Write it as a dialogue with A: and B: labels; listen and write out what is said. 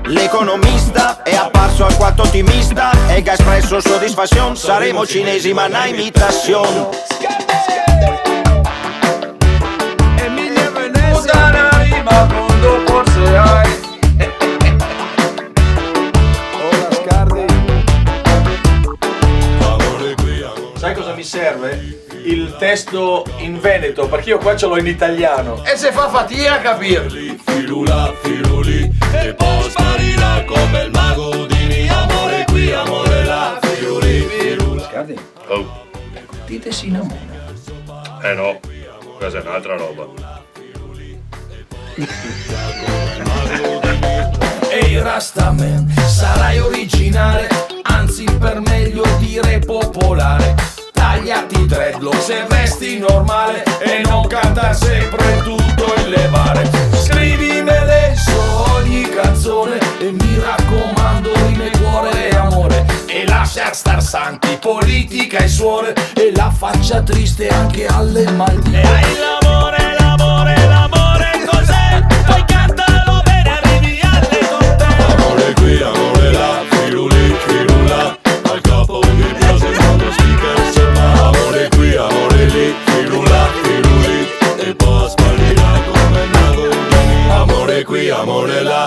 A: L'economista è apparso alquanto ottimista e che ha espresso soddisfazione. Saremo cinesi ma na imitazione.
B: Emilia Venezia, una rima quando forse hai.
C: Ora Scardi.
B: Sai cosa mi serve? Il testo in veneto, perché io qua ce l'ho in italiano.
D: E se fa fatica a capirli.
E: Firula, firuli, e poi sparirà come il mago di Ni. Amore qui, amore là, firuli, firula.
C: Scardi.
E: Oh,
C: Dite si innamora.
E: no, questa è un'altra roba.
B: Ehi Rastaman, sarai originale, anzi per meglio dire popolare. Tagliati i dreadlock se resti normale e non canta sempre tutto il levare. Scrivimele su ogni canzone e mi raccomando rime, cuore e amore. E lascia star santi, politica e suore e la faccia triste anche alle Maldive. E hai l'amore, l'amore, l'amore cos'è? Poi cantalo bene, arrivi alle note.
E: Amore qui, amore là, firuli, firula. Al capo mi piace quando speaker se va. Amore qui, amore lì, firula, firuli. E poi sparirà come il mago di Ni. Amore qui, amore là.